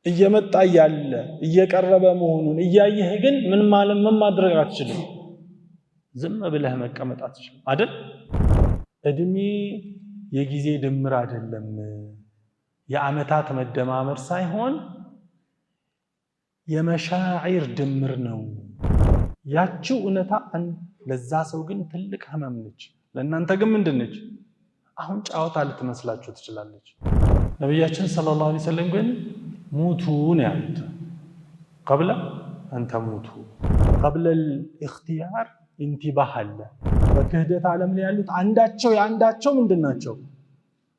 እየመጣ ያለ እየቀረበ መሆኑን እያየህ ግን ምን ማድረግ አትችልም። ዝም ብለህ መቀመጥ አትችልም አይደል? እድሜ የጊዜ ድምር አይደለም፣ የአመታት መደማመር ሳይሆን የመሻዒር ድምር ነው። ያቺው እውነታ ለዛ ሰው ግን ትልቅ ህመም ነች፣ ለእናንተ ግን ምንድን ነች? አሁን ጫወታ ልትመስላችሁ ትችላለች። ነቢያችን ሰለላሁ ዐለይሂ ወሰለም ግን ሙቱ ነው ያሉት። ቀብለ አንተ ሙቱ ቀብለ ልእክትያር ኢንቲባህ አለ። በክህደት ዓለም ላይ ያሉት አንዳቸው የአንዳቸው ምንድን ናቸው?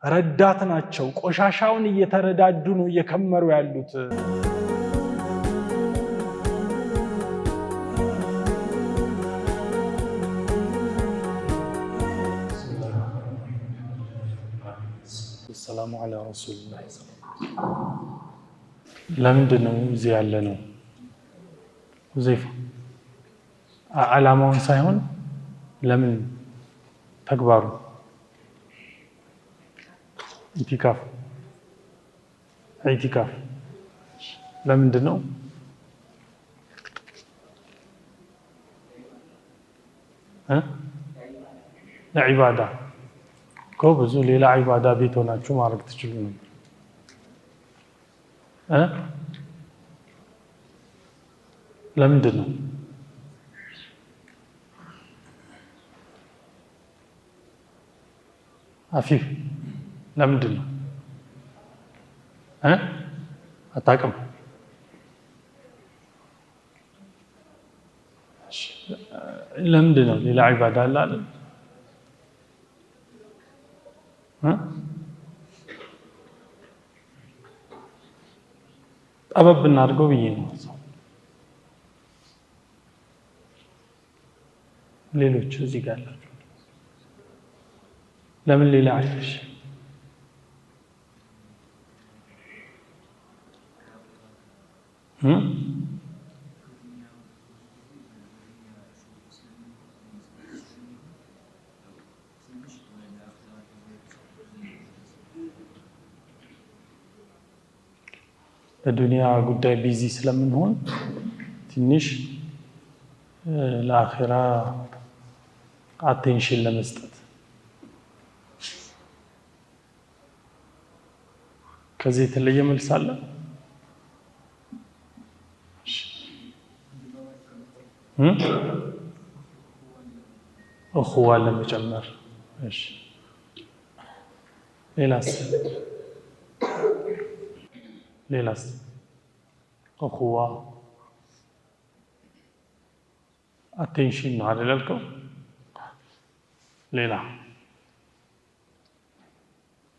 ረዳት ናቸው። ቆሻሻውን እየተረዳዱ ነው እየከመሩ ያሉት። ሰላሙ ዐላ ረሱሊላህ። ለምንድን ነው እዚህ ያለ ነው? ሁዘይፋ ዓላማውን ሳይሆን ለምን ተግባሩ ኢቲካፍ ለምንድን ነው? ለዒባዳ እኮ ብዙ ሌላ ዒባዳ ቤት ሆናችሁ ማድረግ ትችሉ ነበር። ለምንድን ነው? አፊፍ ለምንድን ነው? አታውቅም? ለምንድን ነው? ሌላ ዒባዳ አለ አይደል? ጠበብ እናድርገው ብዬ ነው። ሌሎች እዚህ ጋር ያላችሁ ለምን ሌላ አይሽ? በዱንያ ጉዳይ ቢዚ ስለምንሆን ትንሽ ለአኺራ አቴንሽን ለመስጠት ከዚህ የተለየ መልስ አለ? እኹዋ ለመጨመር። እሺ ሌላስ? እኹዋ አቴንሽን ነው አይደል ያልከው? ሌላ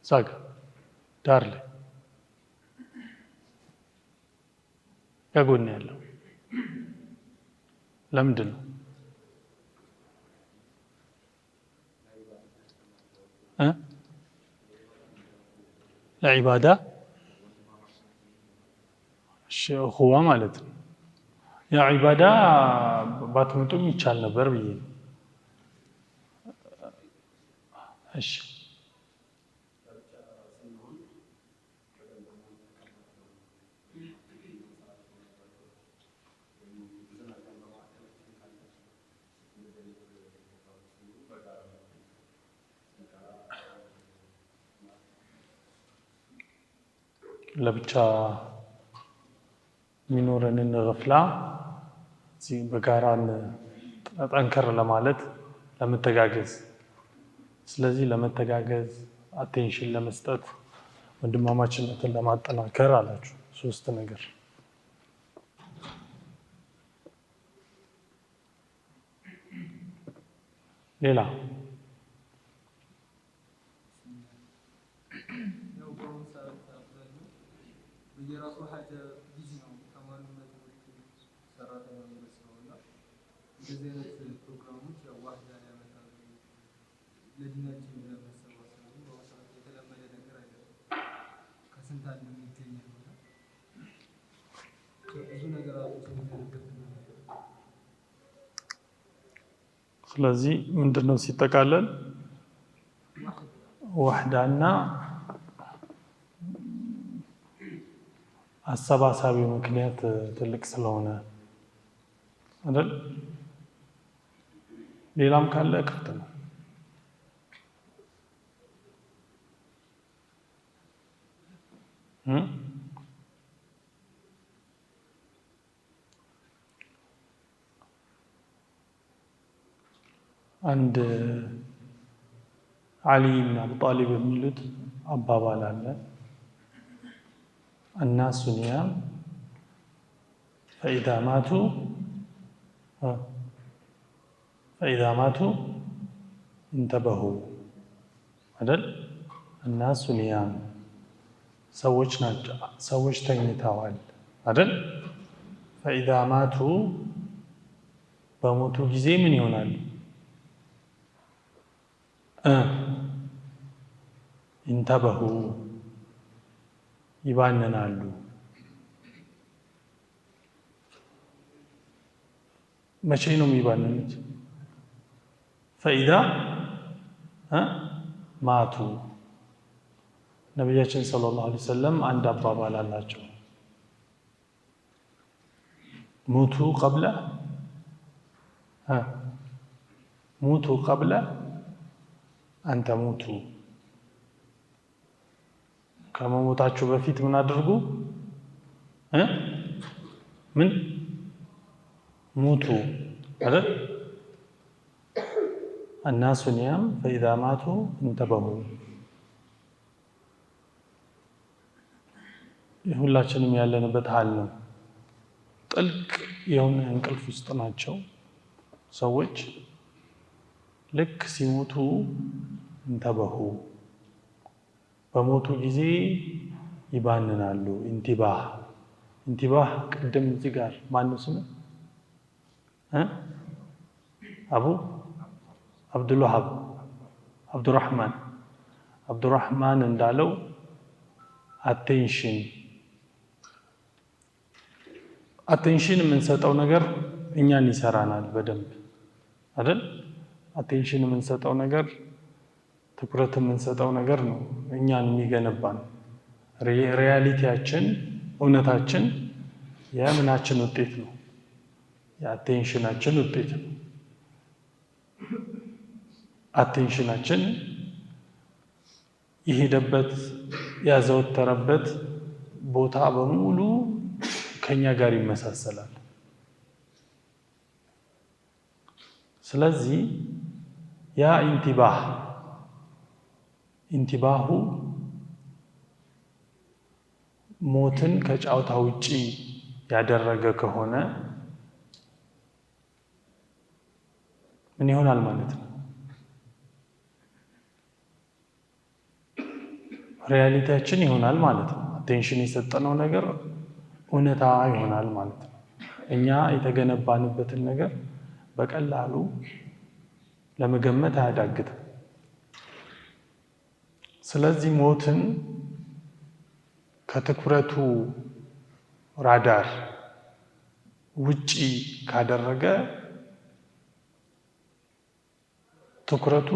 ሳቅ ዳር ላይ ከጎን ያለው ለምንድን ነው? ለዒባዳ። እሺ እኹዋ ማለት ነው። ያ ዒባዳ ባትመጡም ይቻል ነበር ብዬ ነው። እሺ ለብቻ የሚኖረንን ገፍላ በጋራን ጠንከር ለማለት ለመተጋገዝ፣ ስለዚህ ለመተጋገዝ አቴንሽን ለመስጠት ወንድማማችነትን ለማጠናከር አላችሁ። 3 ነገር ሌላ የራሱ ሀጀ ቢዚ ነው። ተማሪነት ሰራተኛ መስለውና እንደዚህ አይነት ፕሮግራሞች ዋህዳ ያመጣሉ። ለዲናችን ለመሰባሰቡ በወሳት የተለመደ ነገር አይደለም። ከስንት አንድ የሚገኝ ነው። ብዙ ነገራቶች የሚደረጉት። ስለዚህ ምንድነው ሲጠቃለል ዋህዳና አሰባሳቢው ምክንያት ትልቅ ስለሆነ አይደል? ሌላም ካለ ክፍት ነው። አንድ ዓሊ ብን አቢ ጣሊብ የሚሉት አባባል አለ። الناس نيام فإذا ماتوا انتبهوا አይደል? الناس نيام ሰዎች ተኝተዋል አይደል? فإذا ماتوا በሞቱ ጊዜ ምን ይሆናሉ? انتبهوا ይባንናሉ። መቼ ነው የሚባንኑት? ፈኢዛ ማቱ። ነቢያችን ሰለላሁ ዐለይሂ ወሰለም አንድ አባባል አላቸው። ሙቱ ቀብለ አንተ ሙቱ። ከመሞታችሁ በፊት ምን አድርጉ? ምን ሙቱ አይደል? الناس نيام فإذا ماتوا انتبهوا። ሁላችንም ያለንበት ሀል ነው። ጥልቅ የሆነ እንቅልፍ ውስጥ ናቸው ሰዎች። ልክ ሲሞቱ እንተበሁ በሞቱ ጊዜ ይባንናሉ። ኢንቲባህ ቅድም እዚህ ጋር ማነው ስሙ? አብዱልዋሃብ አብዱራህማን እንዳለው አቴንሽን የምንሰጠው ነገር እኛን ይሰራናል በደንብ አይደል? አቴንሽን የምንሰጠው ነገር ትኩረት የምንሰጠው ነገር ነው እኛን የሚገነባን። ሪያሊቲያችን እውነታችን የምናችን ውጤት ነው፣ የአቴንሽናችን ውጤት ነው። አቴንሽናችን የሄደበት ያዘወተረበት ቦታ በሙሉ ከኛ ጋር ይመሳሰላል። ስለዚህ ያ ኢንቲባሁ ሞትን ከጫውታ ውጪ ያደረገ ከሆነ ምን ይሆናል ማለት ነው? ሪያሊቲያችን ይሆናል ማለት ነው። አቴንሽን የሰጠነው ነገር እውነታ ይሆናል ማለት ነው። እኛ የተገነባንበትን ነገር በቀላሉ ለመገመት አያዳግትም። ስለዚህ ሞትን ከትኩረቱ ራዳር ውጪ ካደረገ ትኩረቱ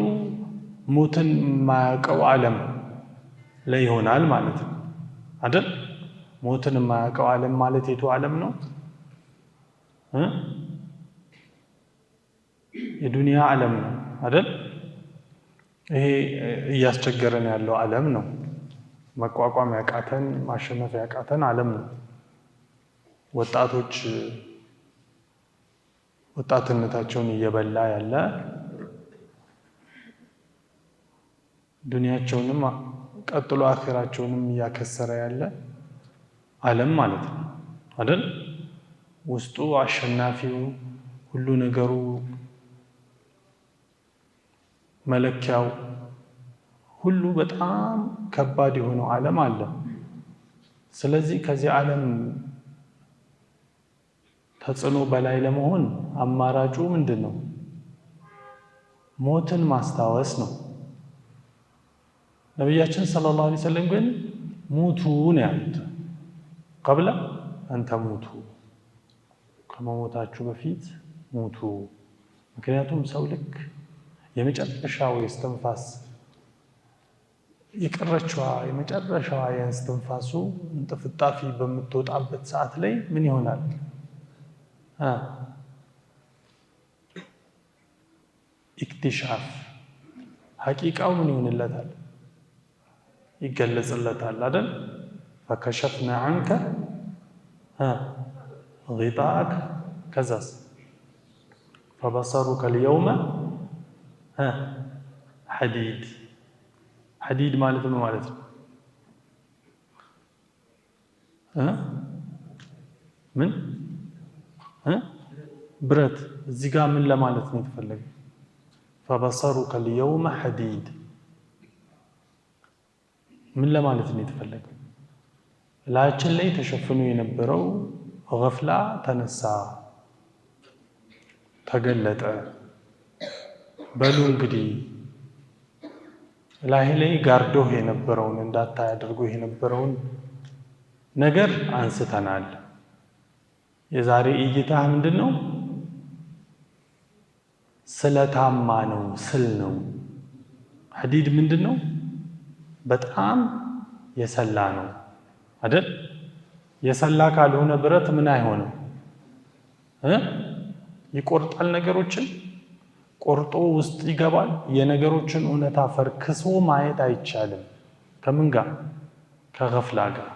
ሞትን የማያውቀው ዓለም ላይ ይሆናል ማለት ነው አይደል? ሞትን የማያውቀው ዓለም ማለት የቱ ዓለም ነው? የዱንያ ዓለም ነው አይደል? ይሄ እያስቸገረን ያለው ዓለም ነው። መቋቋም ያቃተን ማሸነፍ ያቃተን ዓለም ነው። ወጣቶች ወጣትነታቸውን እየበላ ያለ ዱንያቸውንም ቀጥሎ አኺራቸውንም እያከሰረ ያለ ዓለም ማለት ነው አይደል? ውስጡ አሸናፊው ሁሉ ነገሩ መለኪያው ሁሉ በጣም ከባድ የሆነው ዓለም አለ። ስለዚህ ከዚህ ዓለም ተጽዕኖ በላይ ለመሆን አማራጩ ምንድን ነው? ሞትን ማስታወስ ነው። ነቢያችን ሰለላሁ ዐለይሂ ወሰለም ግን ሙቱ ነው ያሉት። ቀብለ አንተ ሙቱ፣ ከመሞታችሁ በፊት ሙቱ። ምክንያቱም ሰው ልክ የመጨረሻው የእስትንፋስ የቀረችዋ የመጨረሻዋ የእስትንፋሱ እንጥፍጣፊ በምትወጣበት ሰዓት ላይ ምን ይሆናል? ኢክቲሻፍ ሐቂቃው ምን ይሆንለታል? ይገለጽለታል አይደል? ፈከሸፍና ዐንከ ጊጣአከ ከዛስ ፈበሰሩከ ልየውመ ሐዲድ። ሐዲድ ማለት ምን ማለት ነው? ምን ብረት። እዚህ ጋር ምን ለማለት ነው የተፈለገው? ፈበሰሩከ ልየውመ ሐዲድ ምን ለማለት ነው የተፈለገው? ላያችን ላይ ተሸፍኖ የነበረው ገፍላ ተነሳ፣ ተገለጠ። በሉ እንግዲህ ላይ ጋርዶህ የነበረውን እንዳታይ አድርጎህ የነበረውን ነገር አንስተናል። የዛሬ እይታህ ምንድን ነው? ስለታማ ነው፣ ስል ነው። ሐዲድ ምንድን ነው? በጣም የሰላ ነው አይደል? የሰላ ካልሆነ ብረት ምን አይሆንም? ይቆርጣል። ነገሮችን ቆርጦ ውስጥ ይገባል። የነገሮችን እውነታ ፈርክሶ ማየት አይቻልም። ከምን ጋር? ከገፍላ ጋር።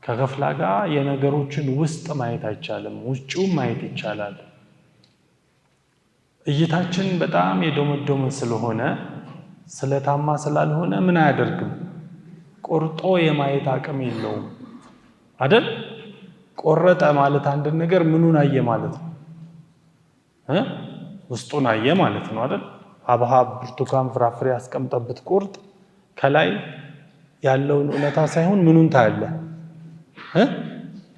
ከገፍላ ጋር የነገሮችን ውስጥ ማየት አይቻልም፣ ውጭውን ማየት ይቻላል። እይታችን በጣም የዶመዶመ ስለሆነ ስለታማ ስላልሆነ ምን አያደርግም? ቆርጦ የማየት አቅም የለውም አይደል? ቆረጠ ማለት አንድ ነገር ምኑን አየ ማለት ነው? ውስጡን አየ ማለት ነው አይደል? ሐብሐብ፣ ብርቱካን፣ ፍራፍሬ ያስቀምጠበት ቁርጥ ከላይ ያለውን እውነታ ሳይሆን ምኑን ታያለህ?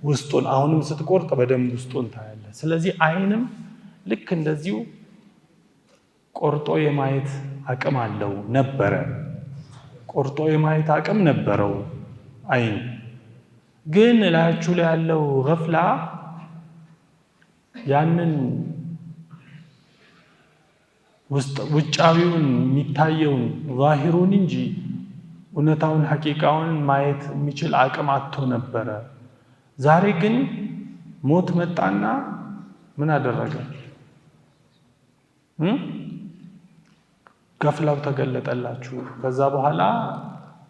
ውስጡን። አሁንም ስትቆርጥ በደንብ ውስጡን ታያለህ። ስለዚህ አይንም ልክ እንደዚሁ ቆርጦ የማየት አቅም አለው ነበረ። ቆርጦ የማየት አቅም ነበረው አይን። ግን ላያችሁ ላይ ያለው ገፍላ ያንን ውጫዊውን የሚታየውን ዛሂሩን እንጂ እውነታውን ሐቂቃውን ማየት የሚችል አቅም አጥቶ ነበረ። ዛሬ ግን ሞት መጣና ምን አደረገ? ገፍላው ተገለጠላችሁ። ከዛ በኋላ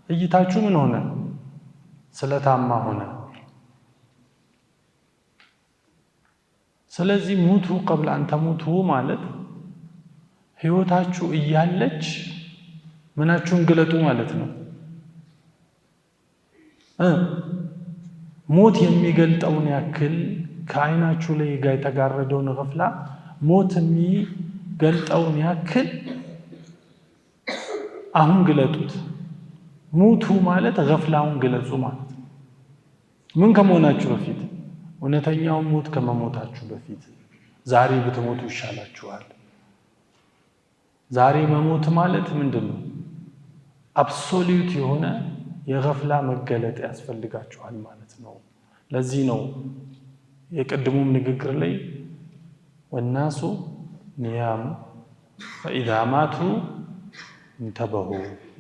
እይታችሁ ምን ሆነ? ስለታማ ሆነ። ስለዚህ ሙቱ ቀብለ አን ተሙቱ ማለት ህይወታችሁ እያለች ምናችሁን ግለጡ ማለት ነው። ሞት የሚገልጠውን ያክል ከአይናችሁ ላይ ጋር የተጋረደውን ገፍላ ሞት የሚገልጠውን ያክል አሁን ግለጡት። ሙቱ ማለት ገፍላውን ግለጹ ማለት ነው። ምን ከመሆናችሁ በፊት? እውነተኛውን ሞት ከመሞታችሁ በፊት ዛሬ ብትሞቱ ይሻላችኋል። ዛሬ መሞት ማለት ምንድን ነው? አብሶሉት የሆነ የገፍላ መገለጥ ያስፈልጋችኋል ማለት ነው። ለዚህ ነው የቅድሙም ንግግር ላይ ወናሱ ኒያም ፈኢዛ ማቱ እንተበሁ።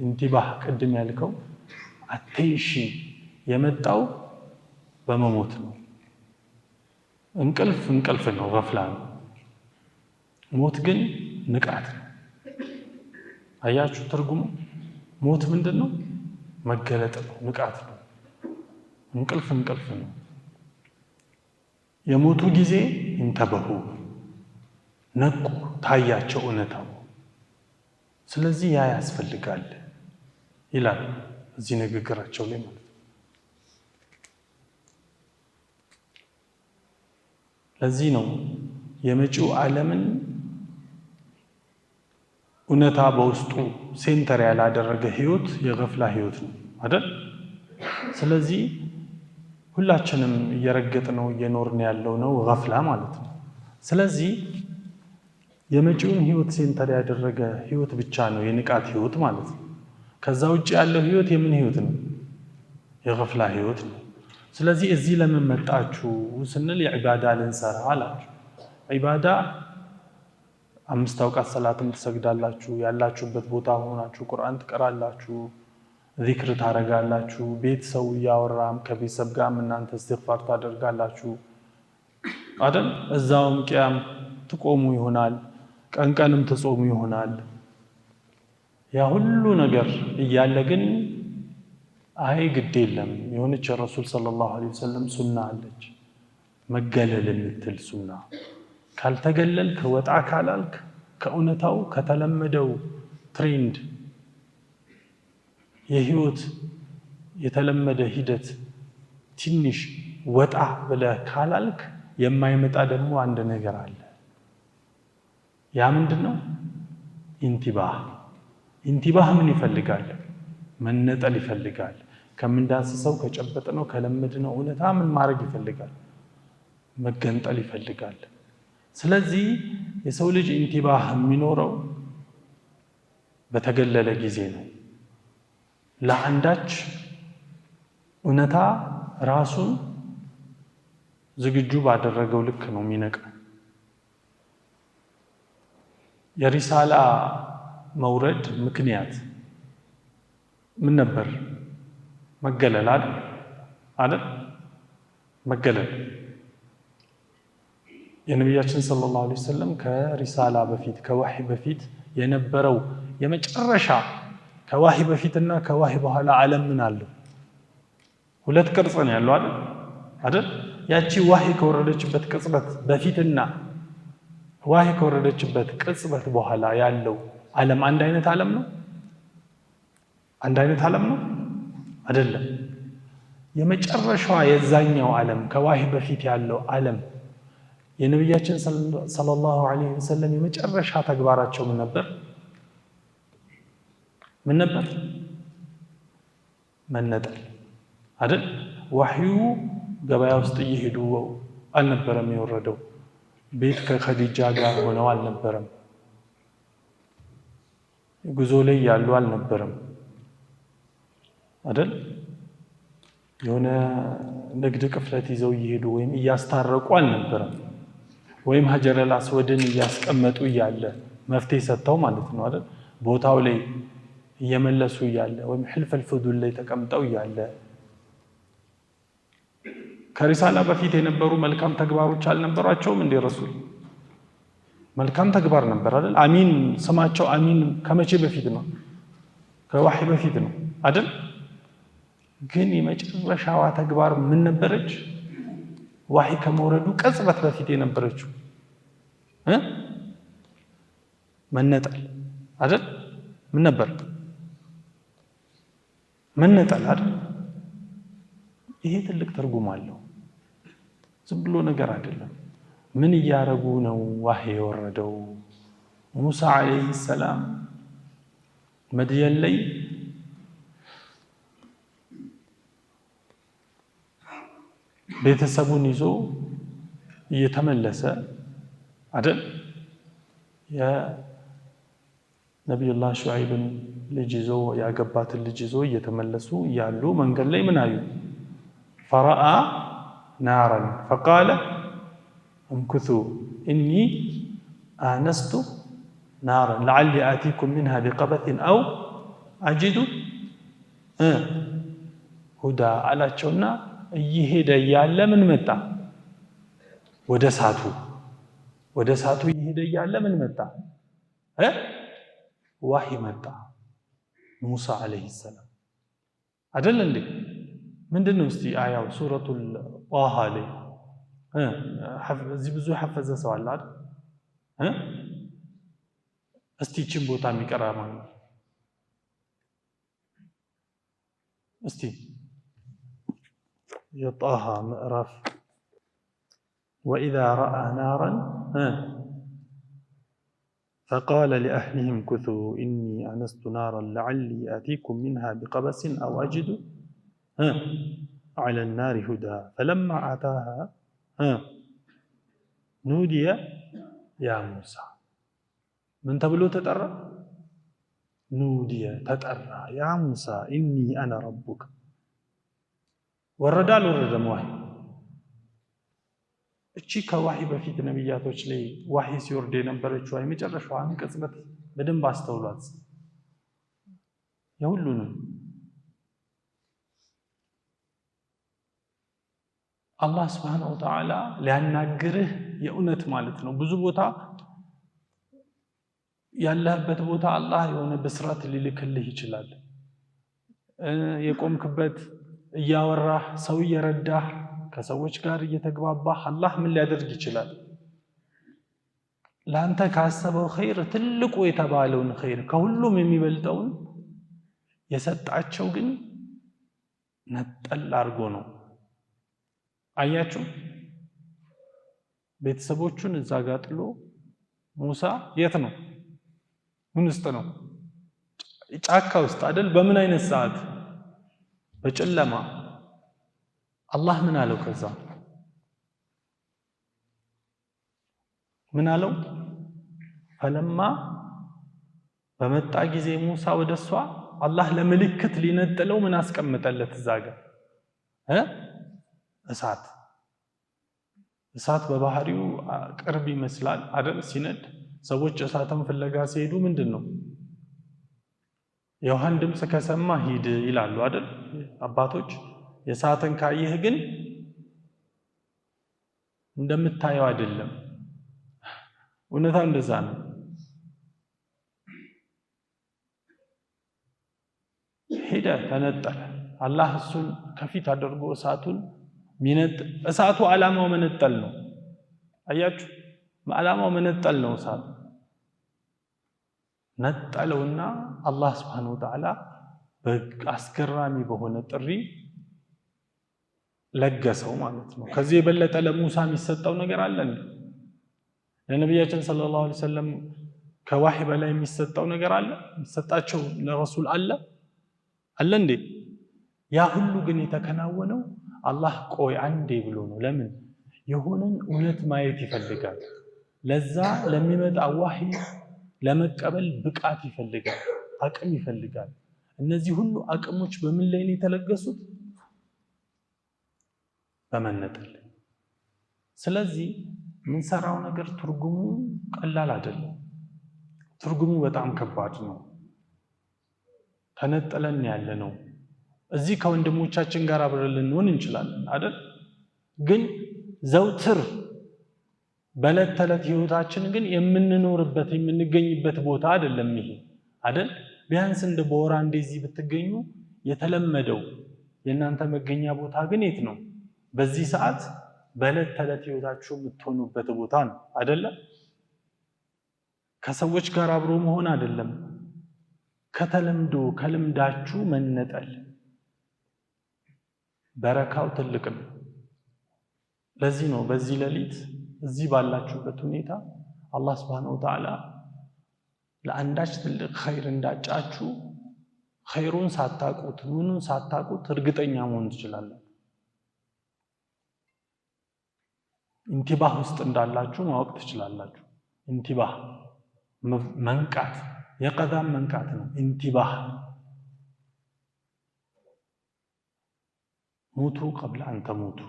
ኢንቲባህ ቅድም ያልከው አቴንሽን የመጣው በመሞት ነው። እንቅልፍ ነው፣ ገፍላ ነው። ሞት ግን ንቃት ነው። አያችሁ ትርጉሙ? ሞት ምንድን ነው? መገለጥ ነው፣ ንቃት ነው። እንቅልፍ ነው። የሞቱ ጊዜ እንተበሁ ነቁ፣ ታያቸው እውነታው። ስለዚህ ያ ያስፈልጋል ይላል እዚህ ንግግራቸው ላይ ማለት ነው። ለዚህ ነው የመጪው ዓለምን እውነታ በውስጡ ሴንተር ያላደረገ ህይወት የገፍላ ህይወት ነው አይደል? ስለዚህ ሁላችንም እየረገጥነው እየኖርን ያለው ነው ገፍላ ማለት ነው። ስለዚህ የመጪውን ህይወት ሴንተር ያደረገ ህይወት ብቻ ነው የንቃት ህይወት ማለት ነው። ከዛ ውጭ ያለው ህይወት የምን ህይወት ነው? የገፍላ ህይወት ነው። ስለዚህ እዚህ ለምን መጣችሁ ስንል የዒባዳ ልንሰራ አላችሁ። ዒባዳ 5 አውቃት ሰላትም ትሰግዳላችሁ፣ ያላችሁበት ቦታ ሆናችሁ ቁርአን ትቀራላችሁ፣ ዚክር ታረጋላችሁ ቤት ሰው ያወራም ከቤተሰብ ጋር እናንተ እስትግፋር ታደርጋላችሁ አይደል እዛውም ቂያም ትቆሙ ይሆናል ቀንቀንም ትጾሙ ይሆናል ያ ሁሉ ነገር እያለ ግን አይ ግድ የለም የሆነች ረሱል ሰለላሁ ዐለይሂ ወሰለም ሱና አለች መገለል የምትል ሱና ካልተገለልክ ወጣ ካላልክ ከእውነታው ከተለመደው ትሬንድ የህይወት የተለመደ ሂደት ትንሽ ወጣ ብለህ ካላልክ የማይመጣ ደግሞ አንድ ነገር አለ ያ ምንድነው ኢንቲባህ ምን ይፈልጋል መነጠል ይፈልጋል ከምንዳስሰው ከጨበጥነው ከለመድነው እውነታ ምን ማድረግ ይፈልጋል መገንጠል ይፈልጋል ስለዚህ የሰው ልጅ ኢንቲባህ የሚኖረው በተገለለ ጊዜ ነው ለአንዳች እውነታ ራሱን ዝግጁ ባደረገው ልክ ነው የሚነቀው የሪሳላ መውረድ ምክንያት ምን ነበር መገለል አይደል መገለል የነብያችን ሰለላሁ ዐለይሂ ወሰለም ከሪሳላ በፊት ከወህይ በፊት የነበረው የመጨረሻ ከወህይ በፊትና ከወህይ በኋላ ዓለም ምን አለው ሁለት ቅርጽ ነው ያለው አይደል ያቺ ወህይ ከወረደችበት ቅጽበት በፊትና ወህይ ከወረደችበት ቅጽበት በኋላ ያለው ዓለም አንድ አይነት ዓለም ነው አይደለም የመጨረሻው የዛኛው ዓለም ከወህይ በፊት ያለው ዓለም የነብያችን ሰለላሁ ዐለይሂ ወሰለም የመጨረሻ ተግባራቸው ምን ነበር መነጠል አይደል ወህዩ ገበያ ውስጥ እየሄዱ አልነበረም የወረደው ቤት ከኸዲጃ ጋር ሆነው አልነበረም ጉዞ ላይ ያሉ አልነበረም አይደል የሆነ ንግድ ቅፍለት ይዘው እየሄዱ ወይም እያስታረቁ አልነበረም ወይም ሀጀር አልአስወድን እያስቀመጡ እያለ መፍትሄ ሰጥተው ማለት ነው አይደል ቦታው ላይ እየመለሱ እያለ ወይም ሕልፍ الفضول ላይ ተቀምጠው እያለ ከሪሳላ በፊት የነበሩ መልካም ተግባሮች አልነበራቸውም እንደ ረሱል መልካም ተግባር ነበር አይደል አሚን ስማቸው አሚን ከመቼ በፊት ነው ከወህይ በፊት ነው አይደል ግን የመጨረሻዋ ተግባር ምን ነበረች ወህይ ከመውረዱ ቅጽበት በፊት የነበረችው መነጠል አይደል ምን ነበር መነጠል አይደል ይሄ ትልቅ ትርጉም አለው ዝም ብሎ ነገር አይደለም ምን ያረጉ ነው ወህይ የወረደው ሙሳ አለይሂ ሰላም መድየን ላይ ቤተሰቡን ይዞ እየተመለሰ አይደል የነብዩላህ ሹዓይብን ልጅ ይዞ ያገባትን ልጅ ይዞ እየተመለሱ ያሉ መንገድ ላይ ምን አዩ فرأى نارا فقال امكثوا إني آنست نارا لعلي آتيكم منها بقبس أو أجد هدى على شونا يهدى يعلى من متى ودساتو يهدى يعلى من متى وحي متى موسى عليه السلام أدل لي ምንድነው እስቲ አያው ሱረቱል ጣሃ ላይ እዚህ ብዙ ሐፈዘ ሰው አለ አይደል እስቲ ቺን ቦታ የሚቀራ ማለት እስቲ የጣሃ ምዕራፍ وإذا رأى نارا فقال لأهلهم كثوا إني آنست نارا لعلي آتيكم منها بقبس أو أجد على النار هدى فلما أتاها نودي يا موسى من تبلو تترى نودي تترى يا موسى إني أنا ربك ورد موحي እቺ ከወህይ በፊት ነብያቶች ላይ ወህይ ሲወርድ የነበረችው የመጨረሻው አንቀጽበት በደንብ አስተውሏት የሁሉንም አላህ Subhanahu Wa Ta'ala ሊያናግርህ የእውነት ማለት ነው። ብዙ ቦታ ያለህበት ቦታ አላህ የሆነ ብስራት ሊልክልህ ይችላል። የቆምክበት እያወራህ ሰው እየረዳህ ከሰዎች ጋር እየተግባባህ አላህ ምን ሊያደርግ ይችላል? ላንተ ካሰበው ኸይር ትልቁ የተባለውን ኸይር ከሁሉም የሚበልጠውን የሰጣቸው ግን ነጠል አድርጎ ነው። አያችሁ ቤተሰቦቹን እዛ ጋር ጥሎ ሙሳ የት ነው? ምን ውስጥ ነው? ጫካ ውስጥ አይደል? በምን አይነት ሰዓት? በጨለማ። አላህ ምን አለው? ከዛ ምን አለው? ፈለማ በመጣ ጊዜ ሙሳ ወደሷ አላህ ለምልክት ሊነጥለው ምን አስቀምጠለት? እዛ ጋር እሳት። እሳት በባህሪው ቅርብ ይመስላል አይደል? ሲነድ ሰዎች እሳትን ፍለጋ ሲሄዱ ምንድነው የውሃን ድምጽ ከሰማ ሂድ ይላሉ አይደል? አባቶች የእሳትን ካየህ ግን እንደምታየው አይደለም። እውነታው እንደዛ ነው። ሄደ፣ ተነጠለ። አላህ እሱን ከፊት አድርጎ እሳቱን እሳቱ ዓላማው መነጠል ነው። አያችሁ ዓላማው መነጠል ነው። እሳቱ ነጠለውና አላህ Subhanahu Wa Ta'ala በአስገራሚ በሆነ ጥሪ ለገሰው ማለት ነው። ከዚህ የበለጠ ለሙሳ የሚሰጠው ነገር አለ እንዴ? ለነብያችን ሰለላሁ ዐለይሂ ወሰለም ከዋህይ በላይ የሚሰጠው ነገር አለ? የሚሰጣቸው ለረሱል አለ እንዴ? ያ ሁሉ ግን የተከናወነው አላህ ቆይ አንዴ ብሎ ነው። ለምን? የሆነን እውነት ማየት ይፈልጋል። ለዛ ለሚመጣ ዋህይ ለመቀበል ብቃት ይፈልጋል፣ አቅም ይፈልጋል። እነዚህ ሁሉ አቅሞች በምን ላይ ነው የተለገሱት? በመነጠል። ስለዚህ የምንሰራው ነገር ትርጉሙ ቀላል አይደለም። ትርጉሙ በጣም ከባድ ነው። ተነጠለን ያለ ነው። እዚህ ከወንድሞቻችን ጋር አብረን ልንሆን እንችላለን አይደል? ግን ዘውትር በዕለት ተዕለት ህይወታችን ግን የምንኖርበት የምንገኝበት ቦታ አይደለም ይሄ አይደል? ቢያንስ እንደ በወር አንዴ እዚህ ብትገኙ የተለመደው የእናንተ መገኛ ቦታ ግን የት ነው? በዚህ ሰዓት በዕለት ተዕለት ህይወታችሁ የምትሆኑበት ቦታ ነው አይደለ? ከሰዎች ጋር አብሮ መሆን አይደለም፣ ከተለምዶ ከልምዳችሁ መነጠል በረካው ትልቅ ነው። ለዚህ ነው በዚህ ሌሊት እዚህ ባላችሁበት ሁኔታ አላህ Subhanahu Wa Ta'ala ለአንዳች ትልቅ ኸይር እንዳጫችሁ ኸይሩን ሳታቁት ምኑን ሳታቁት እርግጠኛ መሆን ትችላላችሁ። ኢንቲባህ ውስጥ እንዳላችሁ ማወቅ ትችላላችሁ። ኢንቲባህ መንቃት የቀዛም መንቃት ነው። ኢንቲባህ ሙቱ ቀብለ አን ተሙቱ።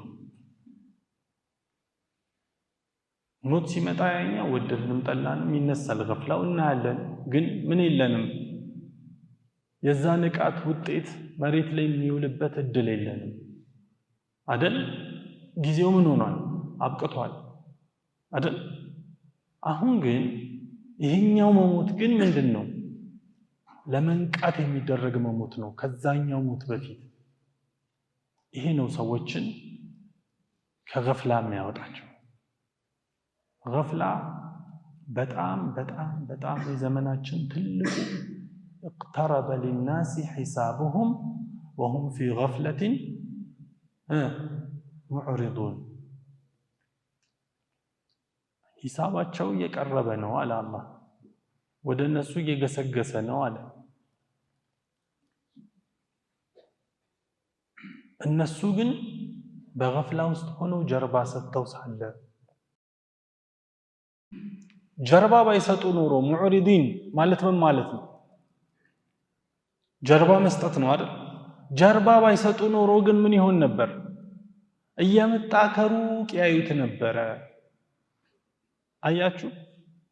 ሞት ሲመጣ ያኛ ወደድንም ጠላንም ይነሳል። ገፍላው እናያለን፣ ግን ምን የለንም። የዛ ንቃት ውጤት መሬት ላይ የሚውልበት እድል የለንም አይደል? ጊዜው ምን ሆኗል? አብቅቷል አይደል? አሁን ግን ይሄኛው መሞት ግን ምንድነው? ለመንቃት የሚደረግ መሞት ነው ከዛኛው ሞት በፊት። ይሄ ነው ሰዎችን ከገፍላ የሚያወጣቸው። ገፍላ በጣም በጣም በጣም የዘመናችን ትልቁ اقترب للناس حسابهم وهم في غفلة معرضون ሂሳባቸው እየቀረበ ነው አለ አላህ። ወደ እነሱ እየገሰገሰ ነው አለ። እነሱ ግን በገፍላ ውስጥ ሆነው ጀርባ ሰጥተው ሳለ ጀርባ ባይሰጡ ኖሮ ሙዕሪዲን ማለት ምን ማለት ነው? ጀርባ መስጠት ነው አይደል? ጀርባ ባይሰጡ ኖሮ ግን ምን ይሆን ነበር? እየመጣ ከሩቅ ያዩት ነበረ። አያችሁ፣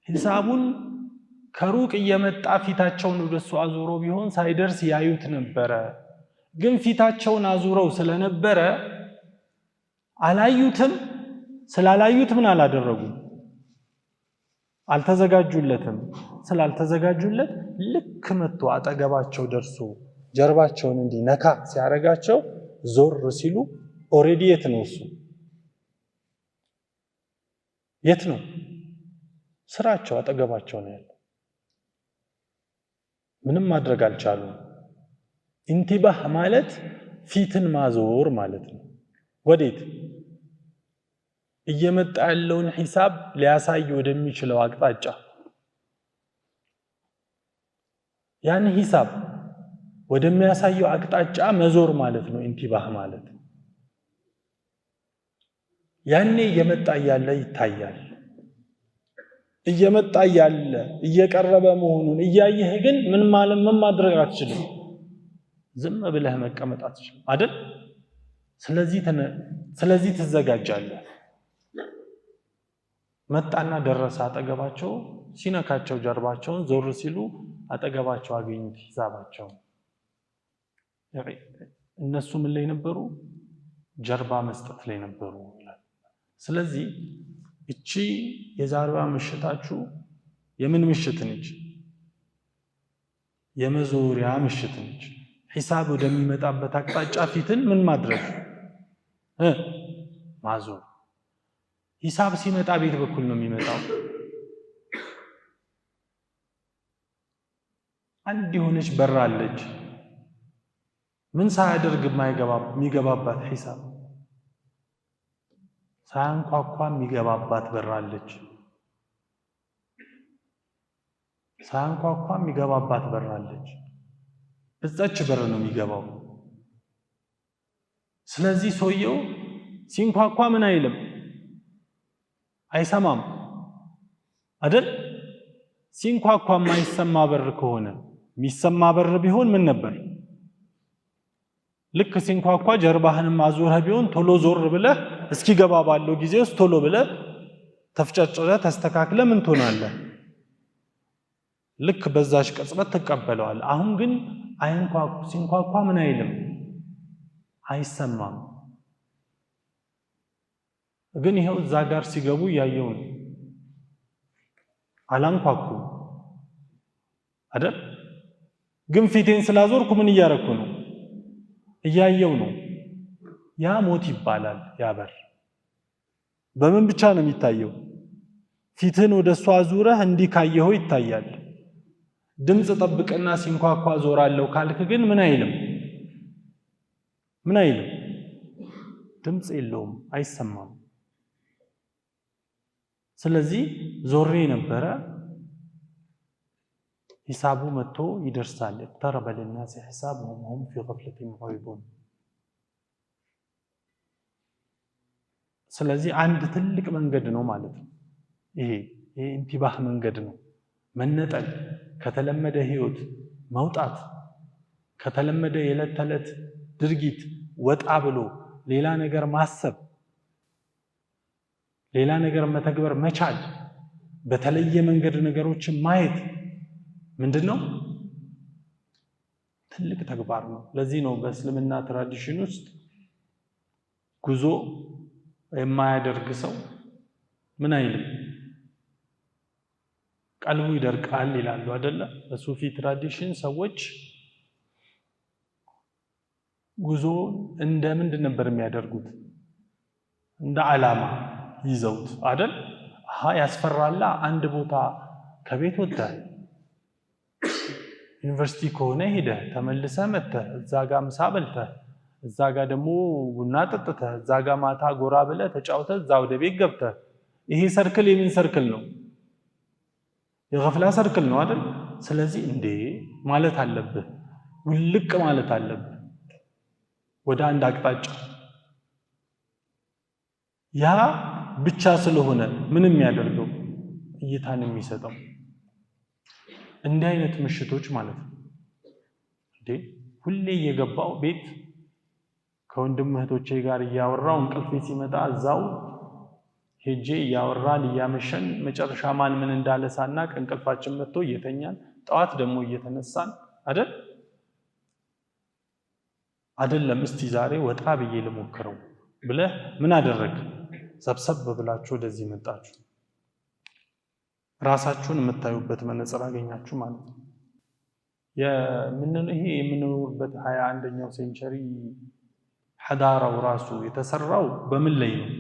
ሂሳቡን ከሩቅ እየመጣ ፊታቸውን ወደሱ አዙሮ ቢሆን ሳይደርስ ያዩት ነበረ። ግን ፊታቸውን አዙረው ስለነበረ አላዩትም። ስላላዩት ምን አላደረጉም? አልተዘጋጁለትም። ስላልተዘጋጁለት ልክ መጥቶ አጠገባቸው ደርሶ ጀርባቸውን እንዲህ ነካ ሲያረጋቸው ዞር ሲሉ ኦሬዲ የት ነው እሱ? የት ነው? ስራቸው አጠገባቸው ነው ያለው። ምንም ማድረግ አልቻሉም። ኢንቲባህ ማለት ፊትን ማዞር ማለት ነው። ወዴት? እየመጣ ያለውን ሂሳብ ሊያሳይ ወደሚችለው አቅጣጫ። ያን ሂሳብ ወደሚያሳየው አቅጣጫ መዞር ማለት ነው ኢንቲባህ ማለት። ያኔ እየመጣ ያለ ይታያል። እየመጣ ያለ እየቀረበ መሆኑን እያየህ ግን ምን ማድረግ አትችልም። ዝም ብለህ መቀመጥ አትችልም አይደል? ስለዚህ ትዘጋጃለህ። መጣና ደረሰ አጠገባቸው። ሲነካቸው ጀርባቸውን ዞር ሲሉ አጠገባቸው አገኙት ሂሳባቸው። እነሱ ምን ላይ ነበሩ? ጀርባ መስጠት ላይ ነበሩ። ስለዚህ እቺ የዛሬዋ ምሽታችሁ የምን ምሽት ነች? የመዞሪያ ምሽት ነች። ሂሳብ ወደሚመጣበት አቅጣጫ ፊትን ምን ማድረግ? ማዞር። ሂሳብ ሲመጣ ቤት በኩል ነው የሚመጣው። አንድ የሆነች በር አለች። ምን ሳያደርግ የሚገባባት ሂሳብ ሳያንኳኳ የሚገባባት በር አለች። ሳያንኳኳ የሚገባባት በር አለች። በዛች በር ነው የሚገባው። ስለዚህ ሰውየው ሲንኳኳ ምን አይልም? አይሰማም አይደል? ሲንኳኳ የማይሰማ በር ከሆነ የሚሰማ በር ቢሆን ምን ነበር? ልክ ሲንኳኳ ጀርባህንም አዙረህ ቢሆን ቶሎ ዞር ብለህ እስኪገባ ባለው ጊዜ ውስጥ ቶሎ ብለህ ተፍጨጭረህ ተስተካክለህ ምን ትሆናለህ? ልክ በዛች ቅጽበት ትቀበለዋል። አሁን ግን ሲንኳኳ ምን አይልም? አይሰማም። ግን ይኸው እዛ ጋር ሲገቡ እያየው ነው። አላንኳኩ አይደል? ግን ፊቴን ስላዞርኩ ምን እያረኩ ነው? እያየው ነው። ያ ሞት ይባላል። ያ በር በምን ብቻ ነው የሚታየው? ፊትን ወደሷ አዙረህ እንዲህ ካየኸው ይታያል። ድምፅ ጠብቅና ሲንኳኳ ዞራለሁ ካልክ ግን ምን አይልም? ምን አይልም? ድምፅ የለውም፣ አይሰማም። ስለዚህ ዞሬ ነበረ። ሂሳቡ መጥቶ ይደርሳል። اقترب للناس حسابهم وهم في غفلة معرضون። ስለዚህ አንድ ትልቅ መንገድ ነው ማለት ነው። ይሄ ኢንቲባህ መንገድ ነው። መነጠል፣ ከተለመደ ህይወት መውጣት፣ ከተለመደ የዕለት ተዕለት ድርጊት ወጣ ብሎ ሌላ ነገር ማሰብ፣ ሌላ ነገር መተግበር መቻል፣ በተለየ መንገድ ነገሮችን ማየት ምንድነው? ትልቅ ተግባር ነው። ለዚህ ነው በእስልምና ትራዲሽን ውስጥ ጉዞ የማያደርግ ሰው ምን አይልም? ቀልቡ ይደርቃል ይላሉ አይደለ? በሱፊ ትራዲሽን ሰዎች ጉዞ እንደ ምንድን ነበር የሚያደርጉት? እንደ ዓላማ ይዘውት አይደል? ያስፈራላ። አንድ ቦታ ከቤት ወጥተህ ዩኒቨርሲቲ ከሆነ ሄደህ ተመልሰህ መጥተህ እዛ ጋር ምሳ በልተህ እዛ ጋር ደግሞ ቡና ጠጥተህ እዛ ጋር ማታ ጎራ ብለህ ተጫውተህ እዛ ወደ ቤት ገብተህ፣ ይሄ ሰርክል የምን ሰርክል ነው? የገፍላ ሰርክል ነው አይደል? ስለዚህ እንዴ ማለት አለብህ፣ ውልቅ ማለት አለብህ ወደ አንድ አቅጣጫ። ያ ብቻ ስለሆነ ምንም የሚያደርገው እይታን የሚሰጠው እንዲህ አይነት ምሽቶች ማለት ነው። እንዴ ሁሌ እየገባው ቤት ከወንድም እህቶቼ ጋር እያወራው እንቅልፌ ሲመጣ እዛው ሄጄ እያወራን እያመሸን መጨረሻ ማን ምን እንዳለ ሳናቅ እንቅልፋችን መጥቶ እየተኛን ጠዋት ደግሞ እየተነሳን አይደለም። እስቲ ዛሬ ወጣ ብዬ ልሞክረው፣ ብለህ ምን አደረግ ሰብሰብ ብላችሁ ወደዚህ መጣችሁ። ራሳችሁን የምታዩበት መነጽር አገኛችሁ ማለት ነው። ይሄ የምንኖርበት 21ኛው ሴንቸሪ ሐዳራው ራሱ የተሰራው በምን ላይ ነው?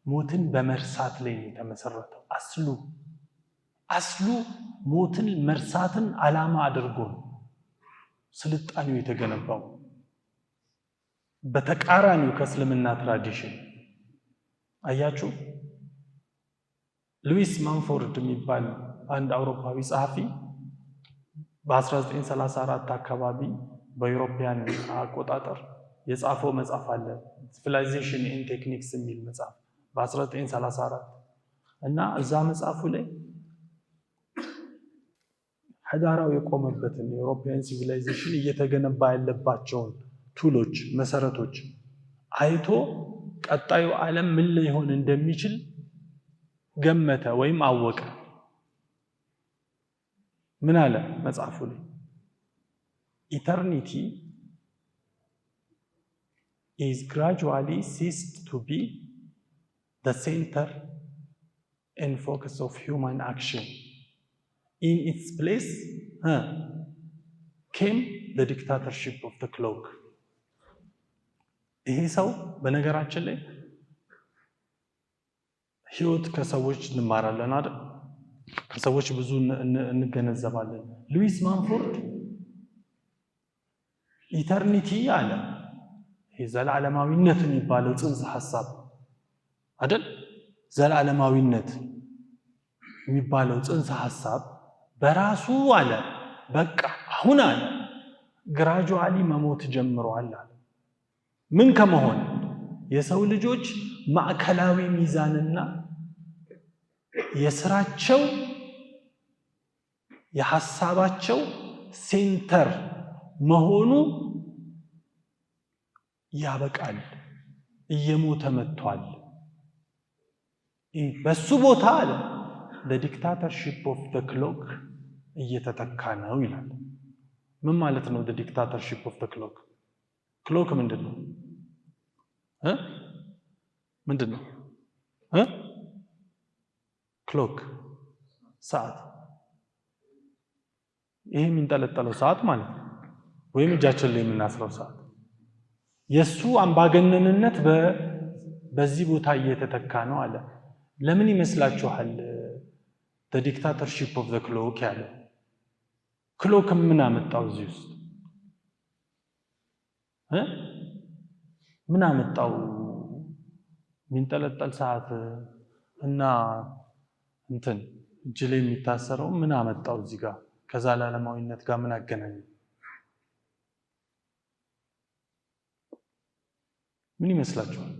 ሞትን በመርሳት ላይ ነው የተመሰረተው። አስሉ ሞትን መርሳትን ዓላማ አድርጎ ነው ስልጣኔው የተገነባው። በተቃራኒው ከእስልምና ትራዲሽን አያችሁ። ሉዊስ ማንፎርድ የሚባል አንድ አውሮፓዊ ጸሐፊ በ1934 አካባቢ በዩሮፒያን አቆጣጠር የጻፈው መጽሐፍ አለ፣ ሲቪላይዜሽን ኤንድ ቴክኒክስ የሚል መጽሐፍ በ1934 እና እዛ መጽሐፉ ላይ ሐዳራው የቆመበትን የዩሮፒያን ሲቪላይዜሽን እየተገነባ ያለባቸውን ቱሎች መሰረቶች አይቶ ቀጣዩ ዓለም ምን ሊሆን እንደሚችል ገመተ ወይም አወቀ። ምን አለ መጽሐፉ ላይ? ኢተርኒቲ is gradually ceased to be the center and focus of human action. In its place came the dictatorship of the clock. ይሄ ሰው በነገራችን ላይ ህይወት ከሰዎች እንማራለን አይደል? ከሰዎች ብዙ እንገነዘባለን። ሉዊስ ማንፎርድ ኢተርኒቲ አለ። ይሄ ዘላለማዊነት የሚባለው ጽንሰ ሐሳብ አይደል? ዘላለማዊነት የሚባለው ጽንሰ ሐሳብ በራሱ አለ በቃ አሁን አለ ግራጁዋሊ መሞት ጀምሯል አለ። ምን ከመሆን የሰው ልጆች ማዕከላዊ ሚዛንና የስራቸው የሐሳባቸው ሴንተር መሆኑ ያበቃል። እየሞተ መጥቷል። በሱ ቦታ አለ the dictatorship of the clock እየተተካ ነው ይላል። ምን ማለት ነው the dictatorship of the clock? ክሎክ ምንድነው? ምንድነው? ክሎክ ሰዓት። ይሄ የሚንጠለጠለው ሰዓት ማለት ነው፣ ወይም እጃችን ላይ የምናስረው ሰዓት። የሱ አምባገነንነት በዚህ ቦታ እየተተካ ነው አለ። ለምን ይመስላችኋል the dictatorship of the clock ያለ? ክሎክ ምን አመጣው እዚህ ውስጥ? ምን አመጣው? የሚንጠለጠል ሰዓት እና እንትን እጅ ላይ የሚታሰረው ምን አመጣው እዚህ ጋር? ከዘላለማዊነት ጋር ምን አገናኘው? ምን ይመስላችኋል?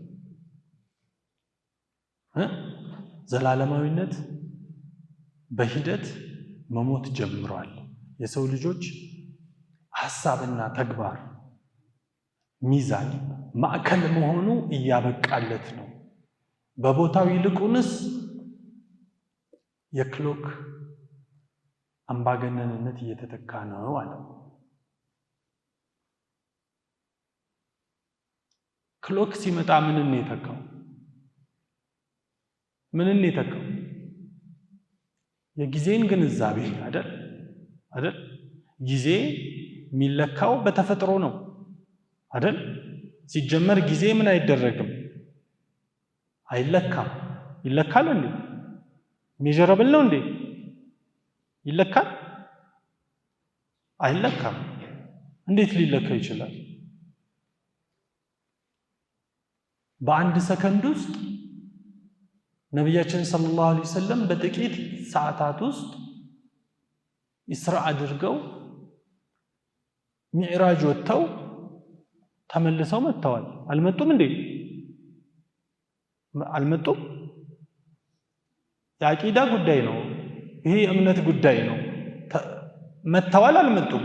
ዘላለማዊነት በሂደት መሞት ጀምሯል። የሰው ልጆች ሐሳብና ተግባር ሚዛን ማዕከል መሆኑ እያበቃለት ነው። በቦታው ይልቁንስ የክሎክ አምባገነንነት እየተተካ ነው አለ። ክሎክ ሲመጣ ምንን የተካው? ምንን የተካው? የጊዜን ግንዛቤ አይደል? ጊዜ የሚለካው በተፈጥሮ ነው አይደል? ሲጀመር ጊዜ ምን አይደረግም? አይለካም። ይለካል እንዴ? ሜጀረብል ነው እንዴ? ይለካል? አይለካም። እንዴት ሊለካ ይችላል? በአንድ ሰከንድ ውስጥ ነቢያችን ሰለላሁ ዐለይሂ ወሰለም በጥቂት ሰዓታት ውስጥ ኢስራ አድርገው ሚዕራጅ ወጥተው ተመልሰው መጥተዋል። አልመጡም እንዴ? አልመጡም። የአቂዳ ጉዳይ ነው ይሄ፣ የእምነት ጉዳይ ነው። መጥተዋል። አልመጡም?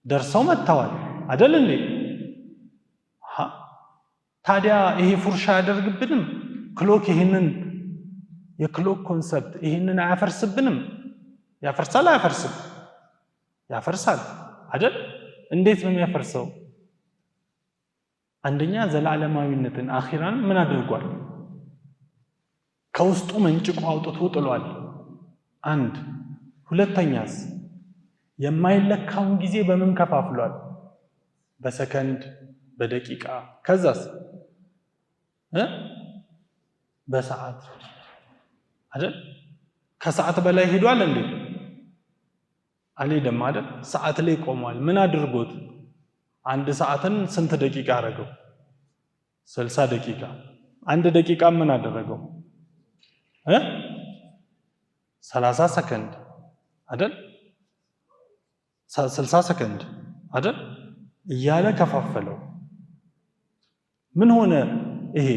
ደርሰው መጥተዋል አይደል እንዴ? ታዲያ ይሄ ፉርሻ ያደርግብንም? ክሎክ ይሄንን የክሎክ ኮንሰፕት ይሄንን አያፈርስብንም? ያፈርሳል? አያፈርስም? ያፈርሳል አይደል? እንዴት ነው የሚያፈርሰው? አንደኛ ዘላለማዊነትን አኺራን ምን አድርጓል? ከውስጡ መንጭቆ አውጥቶ ጥሏል። አንድ ሁለተኛስ የማይለካውን ጊዜ በምን ከፋፍሏል? በሰከንድ፣ በደቂቃ፣ ከዛስ በሰዓት አይደል? ከሰዓት በላይ ሄዷል እንዴ? አልሄደም አይደል? ሰዓት ላይ ቆሟል። ምን አድርጎት? አንድ ሰዓትን ስንት ደቂቃ አደረገው? 60 ደቂቃ። አንድ ደቂቃ ምን አደረገው? 30 ሰከንድ አይደል? 60 ሰከንድ አይደል? እያለ ከፋፈለው። ምን ሆነ? ይሄ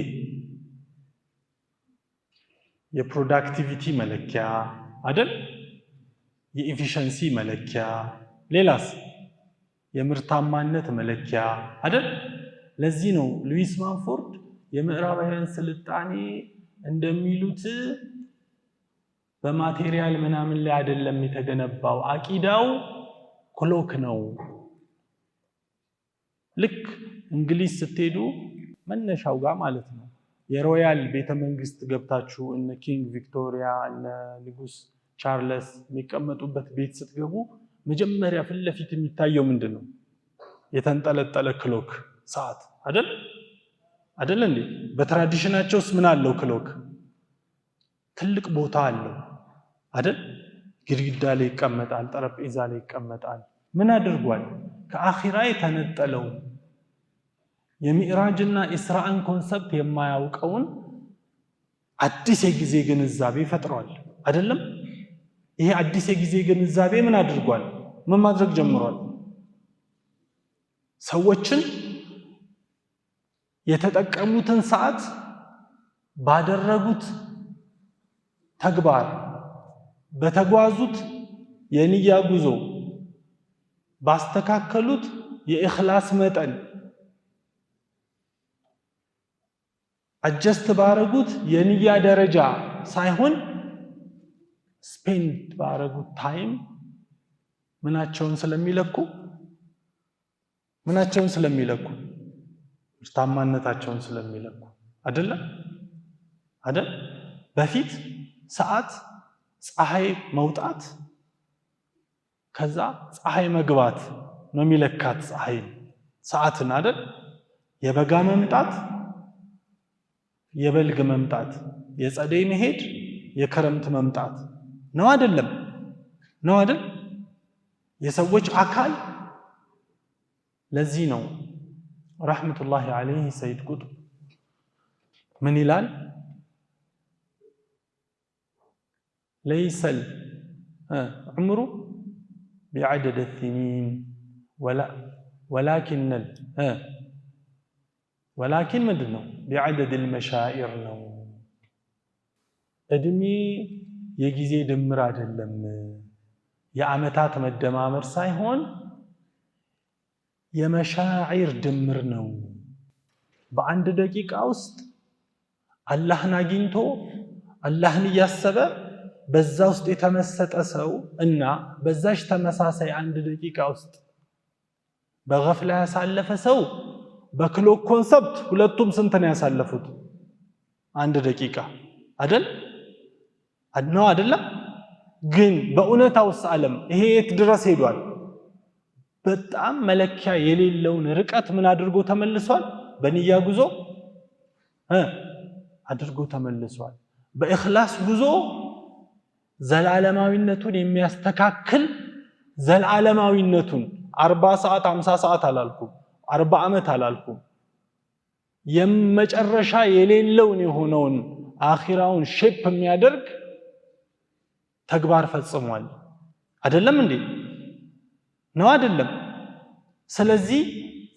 የፕሮዳክቲቪቲ መለኪያ አይደል? የኢፊሸንሲ መለኪያ፣ ሌላስ የምርታማነት መለኪያ አይደል? ለዚህ ነው ሉዊስ ማንፎርድ የምዕራባውያን ስልጣኔ እንደሚሉት በማቴሪያል ምናምን ላይ አይደለም የተገነባው፣ አቂዳው ክሎክ ነው። ልክ እንግሊዝ ስትሄዱ መነሻው ጋር ማለት ነው የሮያል ቤተ መንግስት ገብታችሁ እነ ኪንግ ቪክቶሪያ እነ ንጉስ ቻርልስ የሚቀመጡበት ቤት ስትገቡ መጀመሪያ ፊት ለፊት የሚታየው ምንድነው? የተንጠለጠለ ክሎክ ሰዓት አይደል? አይደል እንዴ? በትራዲሽናቸውስ ምን አለው ክሎክ? ትልቅ ቦታ አለው አይደል? ግድግዳ ላይ ይቀመጣል፣ ጠረጴዛ ላይ ይቀመጣል። ምን አድርጓል? ከአኺራ የተነጠለው የሚዕራጅና ኢስራእን ኮንሰፕት የማያውቀውን አዲስ የጊዜ ግንዛቤ ፈጥሯል አይደለም? ይሄ አዲስ የጊዜ ግንዛቤ ምን አድርጓል? ምን ማድረግ ጀምሯል? ሰዎችን የተጠቀሙትን ሰዓት ባደረጉት ተግባር በተጓዙት የንያ ጉዞ ባስተካከሉት የኢኽላስ መጠን አጀስት ባረጉት የንያ ደረጃ ሳይሆን ስፔንድ ባረጉት ታይም ምናቸውን ስለሚለኩ ምርታማነታቸውን ስለሚለኩ አይደለም አይደል? በፊት ሰዓት ፀሐይ መውጣት ከዛ ፀሐይ መግባት ነው የሚለካት ሰዓትን አይደል? የበጋ መምጣት የበልግ መምጣት፣ የጸደይ መሄድ የክረምት መምጣት ነው አይደለም? ነው አይደል? የሰዎች አካል ለዚህ ነው ረሕመቱላሂ ዐለይሂ ሰይድ ቁጥብ ምን ይላል? ለይሰል ዑምሩ ቢዐደድ ሲኒን ወላኪን ምንድን ነው? ቢዐደድ ልመሻኢር ነው። እድሜ የጊዜ ድምር አይደለም፣ የዓመታት መደማመር ሳይሆን የመሻዒር ድምር ነው። በአንድ ደቂቃ ውስጥ አላህን አግኝቶ አላህን እያሰበ በዛ ውስጥ የተመሰጠ ሰው እና በዛች ተመሳሳይ አንድ ደቂቃ ውስጥ በገፍላ ያሳለፈ ሰው በክሎክ ኮንሰፕት ሁለቱም ስንት ነው ያሳለፉት? አንድ ደቂቃ አይደል? ነው አይደለም? ግን በእውነታውስ ዓለም ይሄ የት ድረስ ሄዷል? በጣም መለኪያ የሌለውን ርቀት ምን አድርጎ ተመልሷል? በንያ ጉዞ አድርጎ ተመልሷል። በኢኽላስ ጉዞ ዘላለማዊነቱን የሚያስተካክል ዘላለማዊነቱን 40 ሰዓት 50 ሰዓት አላልኩም፣ 40 ዓመት አላልኩም፣ የመጨረሻ የሌለውን የሆነውን አኺራውን ሼፕ የሚያደርግ ተግባር ፈጽሟል። አይደለም እንዴ? ነው አይደለም? ስለዚህ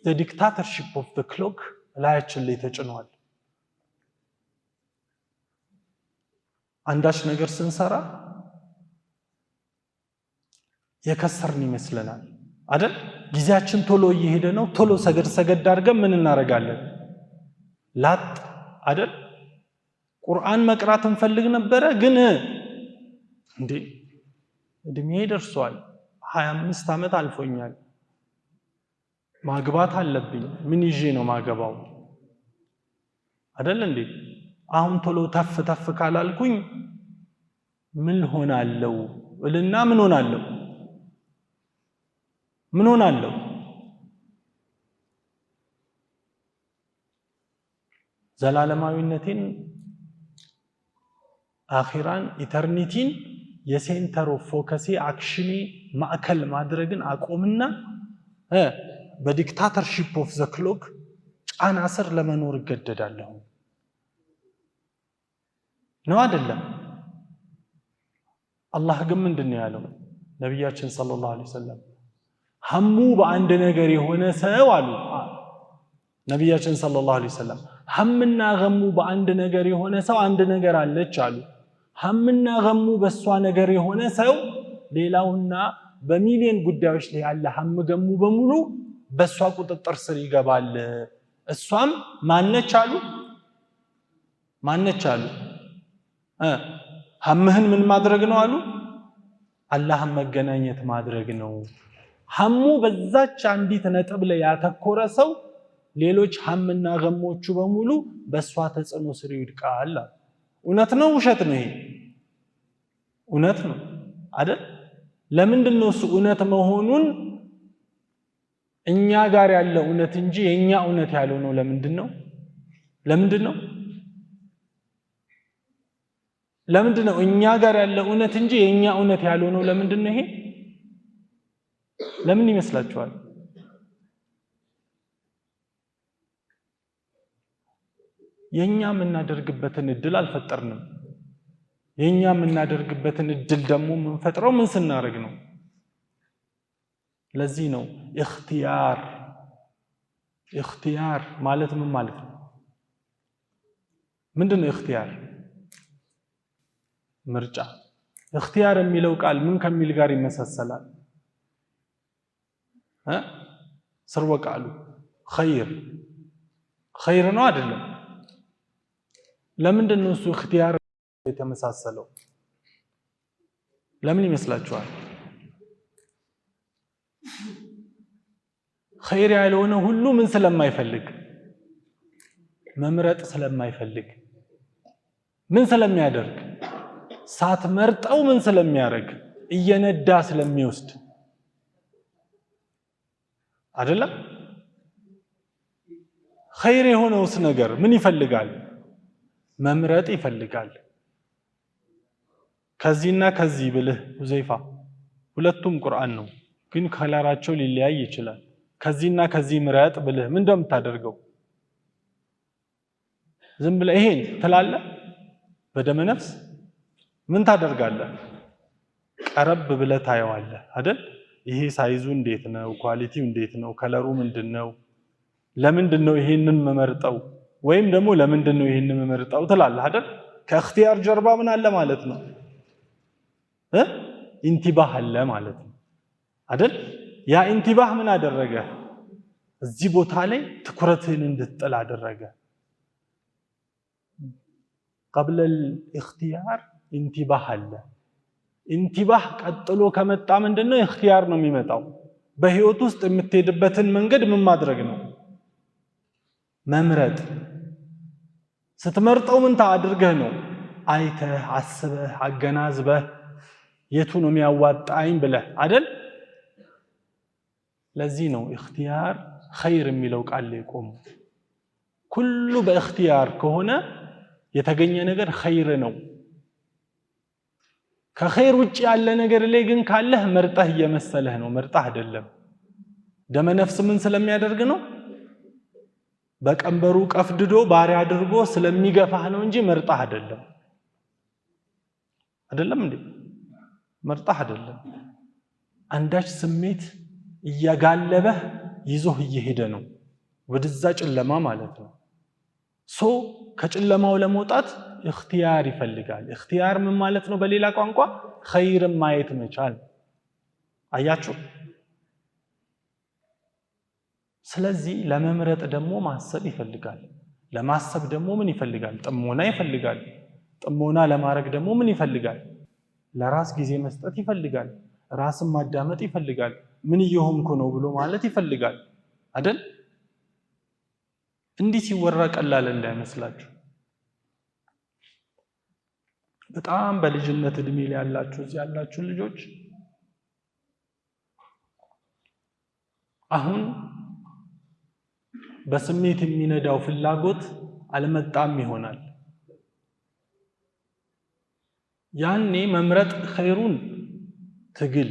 the dictatorship of the clock ላያችን ላይ ተጭኗል። አንዳች ነገር ስንሰራ የከሰርን ይመስለናል አይደል? ጊዜያችን ቶሎ እየሄደ ነው። ቶሎ ሰገድ አድርገን ምን እናረጋለን? ላጥ አይደል? ቁርአን መቅራት እንፈልግ ነበረ፣ ግን እንዴ እድሜ ደርሷል፣ 25 ዓመት አልፎኛል፣ ማግባት አለብኝ ምን ይዤ ነው ማገባው አይደል እንዴ አሁን ቶሎ ተፍ ተፍ ካላልኩኝ ምን ሆናለው እልና ምን ሆናለው ዘላለማዊነቴን አኺራን ኢተርኒቲን የሴንተር ኦፍ ፎከሴ አክሽኔ ማዕከል ማድረግን አቆምና በዲክታተርሺፕ ኦፍ ዘ ክሎክ ጫና ስር ለመኖር እገደዳለሁ ነው አይደለም አላህ ግን ምንድነው ያለው ነብያችን ሰለላሁ ዐለይሂ ወሰለም ሐሙ በአንድ ነገር የሆነ ሰው አሉ ነብያችን ሰለላሁ ዐለይሂ ወሰለም ሐምና ገሙ በአንድ ነገር የሆነ ሰው አንድ ነገር አለች አሉ ሐምና ገሙ በሷ ነገር የሆነ ሰው ሌላውና በሚሊዮን ጉዳዮች ላይ ያለ ሐም ገሙ በሙሉ በሷ ቁጥጥር ስር ይገባል እሷም ማነች አሉ ሐምህን ምን ማድረግ ነው አሉ አላህን መገናኘት ማድረግ ነው ሐሙ በዛች አንዲት ነጥብ ላይ ያተኮረ ሰው ሌሎች ሐምና ገሞቹ በሙሉ በሷ ተጽዕኖ ስር ይወድቃል እውነት ነው ውሸት ነው ይሄ እውነት ነው አይደል ለምንድነው እሱ እውነት መሆኑን እኛ ጋር ያለ እውነት እንጂ የኛ እውነት ያለው ነው ለምንድነው እኛ ጋር ያለ እውነት እንጂ የኛ እውነት ያለው ነው ለምንድነው ይሄ ለምን ይመስላችኋል የኛ የምናደርግበትን እድል አልፈጠርንም የኛ የምናደርግበትን እድል ደግሞ የምንፈጥረው ምን ስናደርግ ነው ለዚህ ነው اختيار ማለት ምን ማለት ነው ምንድነው اختيار ምርጫ اختيار የሚለው ቃል ምን ከሚል ጋር ይመሳሰላል ስርወ ቃሉ خير ነው አይደለም ለምንድነው እሱ اختيار የተመሳሰለው ለምን ይመስላችኋል خير ያልሆነ ሁሉ ምን ስለማይፈልግ መምረጥ ስለማይፈልግ ምን ስለሚያደርግ ሳትመርጠው ምን ስለሚያደርግ እየነዳ ስለሚወስድ አይደለም خير የሆነውስ ነገር ምን ይፈልጋል መምረጥ ይፈልጋል ከዚህና ከዚህ ብልህ ሁዘይፋ ሁለቱም ቁርአን ነው ግን ከለራቸው ሊለያይ ይችላል ከዚህና ከዚህ ምረጥ ብልህ ምን እንደምታደርገው ዝም ብለህ ይሄን ትላለህ በደመ ነፍስ ምን ታደርጋለህ ቀረብ ብለህ ታየዋለህ አይደል ይሄ ሳይዙ እንዴት ነው ኳሊቲው እንዴት ነው ከለሩ ምንድነው ለምንድነው ይሄንን መመርጠው ወይም ደግሞ ለምንድነው ይሄንን መመርጠው ትላለህ አይደል ከእختيار ጀርባ ምን አለ ማለት ነው ኢንቲባህ አለ ማለት ነው አይደል ያ ኢንቲባህ ምን አደረገ እዚህ ቦታ ላይ ትኩረትህን እንድትጥል አደረገ قبل الاختيار انتباه አለ ኢንቲባህ ቀጥሎ ከመጣ ምንድነው اختيار ነው የሚመጣው በህይወት ውስጥ የምትሄድበትን መንገድ ምን ማድረግ ነው መምረጥ ስትመርጠው ምን ታድርገህ ነው አይተህ አስበህ አገናዝበህ የቱ ነው የሚያዋጣኝ ብለህ አይደል ለዚህ ነው اختيار خير የሚለው ቃል ላይ ቆም ሁሉ በእختيار ከሆነ የተገኘ ነገር خير ነው ከخير ውጪ ያለ ነገር ላይ ግን ካለህ መርጠህ እየመሰለህ ነው መርጠህ አይደለም ደመ ነፍስ ምን ስለሚያደርግ ነው በቀንበሩ ቀፍድዶ ባሪያ አድርጎ ስለሚገፋህ ነው እንጂ መርጠህ አይደለም እንዴ መርጠህ አይደለም አንዳች ስሜት እያጋለበህ ይዞህ እየሄደ ነው ወደዛ ጨለማ ማለት ነው ሶ ከጨለማው ለመውጣት اختيار ይፈልጋል اختيار ምን ማለት ነው በሌላ ቋንቋ خير ማየት መቻል አያችሁ ስለዚህ ለመምረጥ ደግሞ ማሰብ ይፈልጋል ለማሰብ ደግሞ ምን ይፈልጋል ጥሞና ይፈልጋል ጥሞና ለማድረግ ደግሞ ምን ይፈልጋል ለራስ ጊዜ መስጠት ይፈልጋል ራስን ማዳመጥ ይፈልጋል ምን እየሆንኩ ነው ብሎ ማለት ይፈልጋል አይደል? እንዲህ ሲወራ ቀላል እንዳይመስላችሁ። በጣም በልጅነት እድሜ ላይ ያላችሁ እዚህ ያላችሁ ልጆች አሁን በስሜት የሚነዳው ፍላጎት አልመጣም ይሆናል። ያኔ መምረጥ ኸይሩን ትግል፣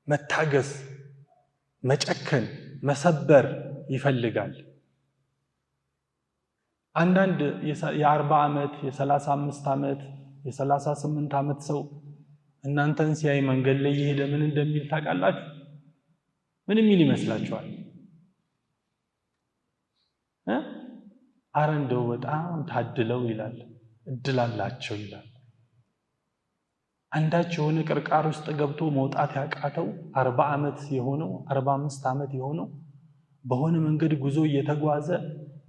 መታገስ፣ መጨከን፣ መሰበር ይፈልጋል። አንዳንድ የ40 ዓመት የ35 ዓመት የ38 ዓመት ሰው እናንተን ሲያይ መንገድ ላይ ይሄደ ምን እንደሚል ታውቃላችሁ? ምን የሚል ይመስላችኋል? አረ እንደው በጣም ታድለው ይላል፣ እድል አላቸው ይላል። አንዳች የሆነ ቅርቃር ውስጥ ገብቶ መውጣት ያቃተው 40 ዓመት የሆነው 45 ዓመት የሆነው በሆነ መንገድ ጉዞ እየተጓዘ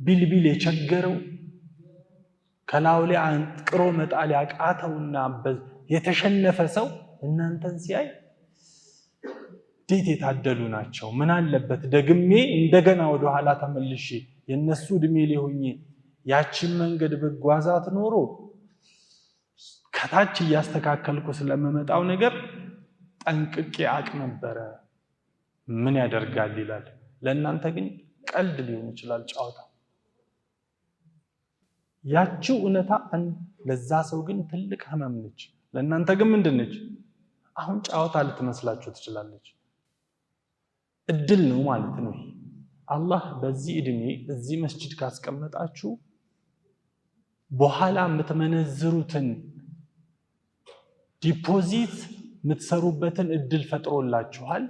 ቢልቢል የቸገረው ከላዩ ላይ አንጥቅሮ መጣል ያቃተውና የተሸነፈ ሰው እናንተን ሲያይ እንዴት የታደሉ ናቸው፣ ምን አለበት ደግሜ እንደገና ወደ ኋላ ተመልሼ የነሱ እድሜ ላይ ሆኜ ያቺን መንገድ በጓዛት ኖሮ ከታች እያስተካከልኩ ስለመመጣው ነገር ጠንቅቄ አቅ ነበረ። ምን ያደርጋል ይላል። ለእናንተ ግን ቀልድ ሊሆን ይችላል፣ ጨዋታ። ያቺው እውነታ ለዛ ሰው ግን ትልቅ ህመም ነች። ለእናንተ ግን ምንድን ነች? አሁን ጨዋታ ልትመስላችሁ ትችላለች። እድል ነው ማለት ነው። አላህ በዚህ እድሜ እዚህ መስጂድ ካስቀመጣችሁ በኋላ የምትመነዝሩትን ዲፖዚት የምትሰሩበትን እድል ፈጥሮላችኋል።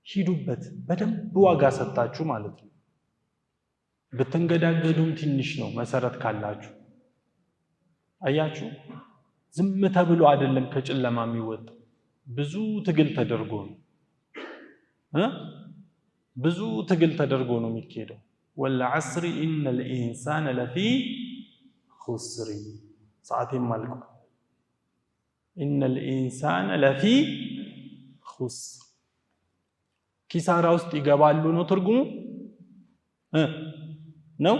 ሂዱበት፣ በደንብ ዋጋ ሰጣችሁ ማለት ነው። ብትንገዳገዱም ትንሽ ነው መሰረት ካላችሁ። አያችሁ፣ ዝም ተብሎ አይደለም ከጨለማ የሚወጣው፣ ብዙ ትግል ተደርጎ ነው። ብዙ ትግል ተደርጎ ነው የሚካሄደው። ወልዐስሪ ኢነል ኢንሳነ ለፊ ኹስር። ሰዓቴም አልቋል። ኢነል ኢንሳነ ለፊ ኹስር፣ ኪሳራ ውስጥ ይገባሉ ነው ትርጉሙ ነው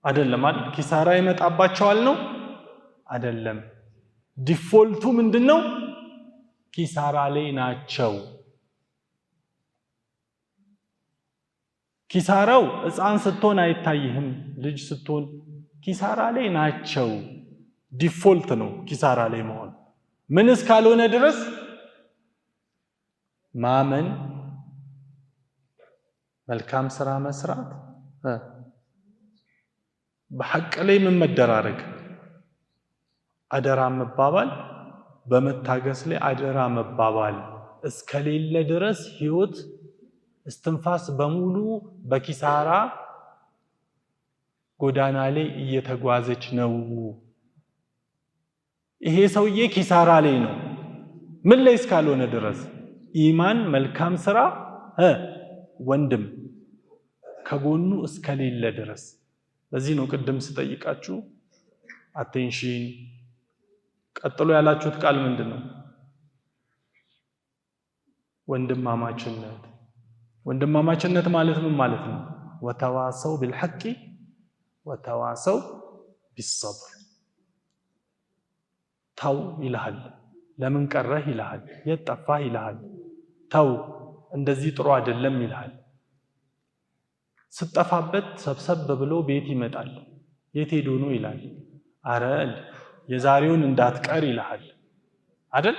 አይደለም? አይደል? ኪሳራ ይመጣባቸዋል ነው አይደለም? ዲፎልቱ ምንድነው? ኪሳራ ላይ ናቸው። ኪሳራው ሕፃን ስትሆን አይታይህም፣ ልጅ ስትሆን ኪሳራ ላይ ናቸው። ዲፎልት ነው ኪሳራ ላይ መሆን። ምን እስካልሆነ ድረስ ማመን፣ መልካም ስራ መስራት፣ በሐቅ ላይ ምን መደራረግ፣ አደራ መባባል፣ በመታገስ ላይ አደራ መባባል እስከሌለ ድረስ ህይወት እስትንፋስ በሙሉ በኪሳራ ጎዳና ላይ እየተጓዘች ነው። ይሄ ሰውዬ ኪሳራ ላይ ነው። ምን ላይ እስካልሆነ ድረስ ኢማን፣ መልካም ስራ፣ ወንድም ከጎኑ እስከሌለ ድረስ። ለዚህ ነው ቅድም ስጠይቃችሁ አቴንሽን ቀጥሎ ያላችሁት ቃል ምንድነው? ወንድማማችነት። ወንድማማችነት ማለት ምን ማለት ነው? ወተዋሰው ቢልሐቂ ወተዋሰው ቢሰብር። ተው ይልሃል፣ ለምን ቀረህ ይልሃል፣ የት ጠፋህ ይልሃል፣ ተው እንደዚህ ጥሩ አይደለም ይልሃል። ስጠፋበት ሰብሰብ ብሎ ቤት ይመጣል። የት ሄዶ ነው ይላል። አረ የዛሬውን እንዳትቀር ይልሃል አይደል?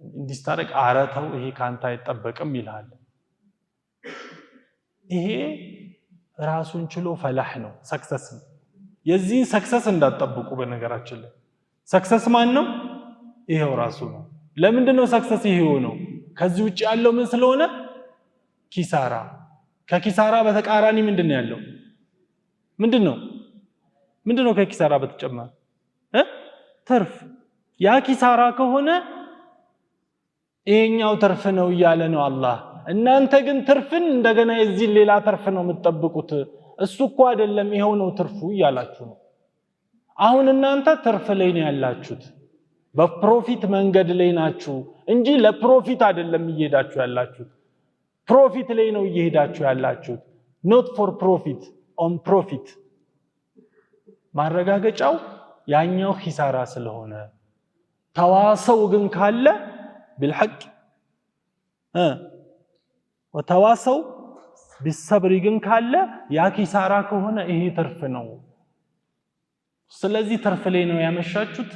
እንዲስታረቅ አረ ተው ይሄ ካንተ አይጠበቅም ይልሃል። ይሄ ራሱን ችሎ ፈላህ ነው፣ ሰክሰስ ነው። የዚህ ሰክሰስ እንዳትጠብቁ። በነገራችን ላይ ሰክሰስ ማን ነው? ይሄው ራሱ ነው። ለምንድን ነው ሰክሰስ ይሄው ነው? ከዚህ ውጭ ያለው ምን ስለሆነ? ኪሳራ። ከኪሳራ በተቃራኒ ምንድነው ያለው? ምንድነው ከኪሳራ በተጨማሪ ትርፍ። ያ ኪሳራ ከሆነ ይሄኛው ትርፍ ነው እያለ ነው አላህ። እናንተ ግን ትርፍን እንደገና የዚህ ሌላ ትርፍ ነው የምትጠብቁት። እሱ እኮ አይደለም ይሄው ነው ትርፉ እያላችሁ ነው። አሁን እናንተ ትርፍ ላይ ነው ያላችሁት፣ በፕሮፊት መንገድ ላይ ናችሁ እንጂ ለፕሮፊት አይደለም እየሄዳችሁ ያላችሁት። ፕሮፊት ላይ ነው እየሄዳችሁ ያላችሁት። not for profit on profit ማረጋገጫው ያኛው ኺሳራ ስለሆነ ተዋሰው ግን ካለ بالحق ወተዋሰው بالصبر ግን ካለ ያ ኺሳራ ከሆነ ይሄ ትርፍ ነው። ስለዚህ ትርፍ ላይ ነው ያመሻችሁት፣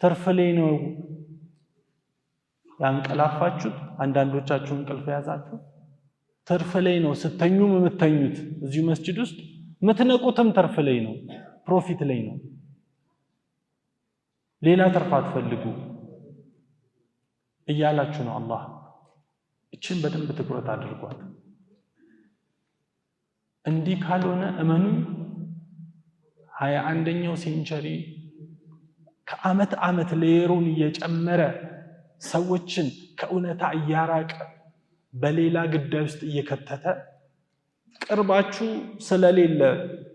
ትርፍ ላይ ነው ያንቀላፋችሁት። አንዳንዶቻችሁ እንቅልፍ ያዛችሁ ትርፍ ላይ ነው ስተኙም የምትተኙት። እዚሁ መስጂድ ውስጥ የምትነቁትም ትርፍ ላይ ነው፣ ፕሮፊት ላይ ነው። ሌላ ትርፍ አትፈልጉ እያላችሁ ነው አላህ። እችን በደንብ ትኩረት አድርጓት። እንዲህ ካልሆነ እመኑ 21ኛው ሴንቸሪ ከአመት አመት ሌየሩን እየጨመረ ሰዎችን ከእውነታ እያራቀ በሌላ ግዳይ ውስጥ እየከተተ ቅርባችሁ ስለሌለ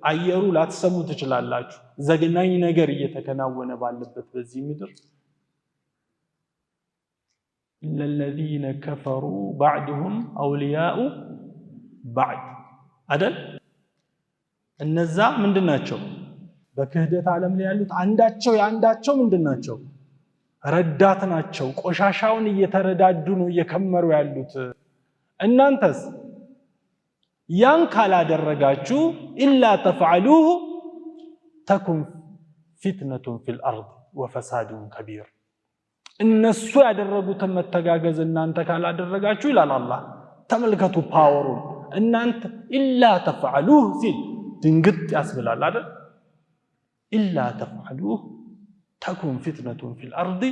አየሩ ላትሰሙ ትችላላችሁ። ዘግናኝ ነገር እየተከናወነ ባለበት በዚህ ምድር ለለዚነ ከፈሩ بعضهم اولياء بعض አይደል? እነዛ ምንድናቸው? በክህደት ዓለም ላይ ያሉት አንዳቸው የአንዳቸው ምንድናቸው? ረዳት ናቸው። ቆሻሻውን እየተረዳዱ ነው እየከመሩ ያሉት። እናንተስ ያን ካላደረጋችሁ ኢላ ተፍዐሉሁ ተኩን ፊትነቱን ፊል አርድ ወፈሳዱን ከቢር። እነሱ ያደረጉትን መተጋገዝ እናንተ ካላደረጋችሁ ይላል አላህ። ተመልከቱ ፓወሩን። እናንተ ኢላ ተፍዐሉሁ ሲል ድንግጥ ያስብላል አይደል? ኢላ ተፍዐሉሁ ተኩን ፊትነቱን ፊል አርድ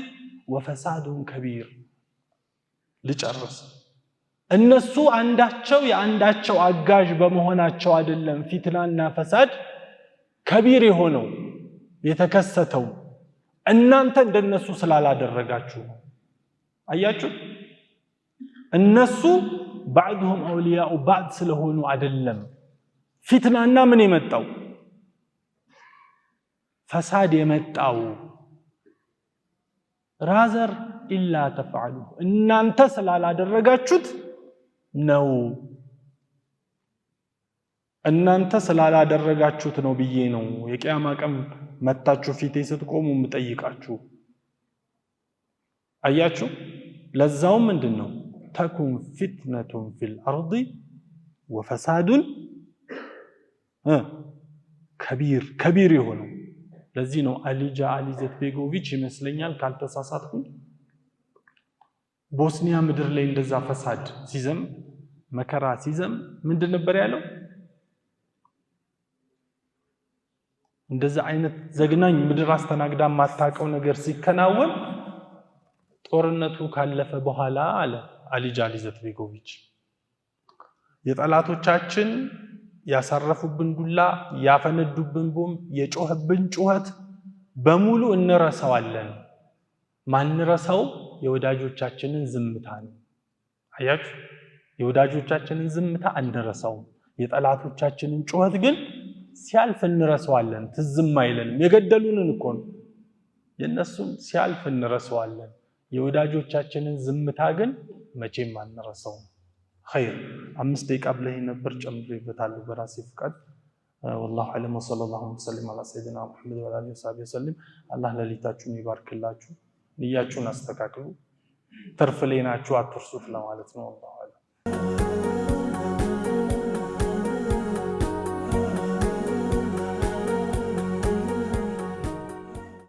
ወፈሳዱን ከቢር። ልጨርስ። እነሱ አንዳቸው የአንዳቸው አጋዥ በመሆናቸው አይደለም ፊትናና ፈሳድ ከቢር የሆነው የተከሰተው፣ እናንተ እንደነሱ ስላላደረጋችሁ። አያችሁ? እነሱ بعضهم اولياء بعض ስለሆኑ አይደለም ፊትናና ምን የመጣው ፈሳድ የመጣው። ራዘር ኢላ ተፍዐሉ እናንተ ስላላደረጋችሁት ነው። እናንተ ስላላደረጋችሁት ነው ብዬ ነው የቂያማ ቀን መጣችሁ ፊቴ ስትቆሙ የምጠይቃችሁ። አያችሁ? ለዛው ምንድነው ተኩን ፊትነቱን ፊል አርድ ወፈሳዱን ከቢር ከቢር የሆነው። ለዚህ ነው አሊጃ አሊዘትቤጎቪች ይመስለኛል ካልተሳሳትኩ ቦስኒያ ምድር ላይ እንደዛ ፈሳድ ሲዘም መከራ ሲዘም ምንድን ነበር ያለው? እንደዛ አይነት ዘግናኝ ምድር አስተናግዳ ማታቀው ነገር ሲከናወን ጦርነቱ ካለፈ በኋላ አለ አሊጃ አሊዘትቤጎቪች የጠላቶቻችን ያሳረፉብን ዱላ፣ ያፈነዱብን ቦምብ፣ የጮህብን ጩኸት በሙሉ እንረሳዋለን። ማንረሳው የወዳጆቻችንን ዝምታ ነው። አያችሁ? የወዳጆቻችንን ዝምታ አንረሳውም። የጠላቶቻችንን ጩኸት ግን ሲያልፍ እንረሳዋለን፣ ትዝም አይለንም። የገደሉንን እኮ ነው። የነሱን ሲያልፍ እንረሳዋለን። የወዳጆቻችንን ዝምታ ግን መቼም አንረሳውም። خير 5 ደቂቃ ብለህ ነበር ጨምሬበታለሁ በራሴ ፍቃድ። والله اعلم وصلى الله وسلم على سيدنا محمد وعلى اله وصحبه وسلم። አላህ ለሊታችሁን ይባርክላችሁ፣ ንያችሁን አስተካክሉ፣ ተርፍ ላይ ናችሁ አትርሱት ለማለት ነው። والله اعلم።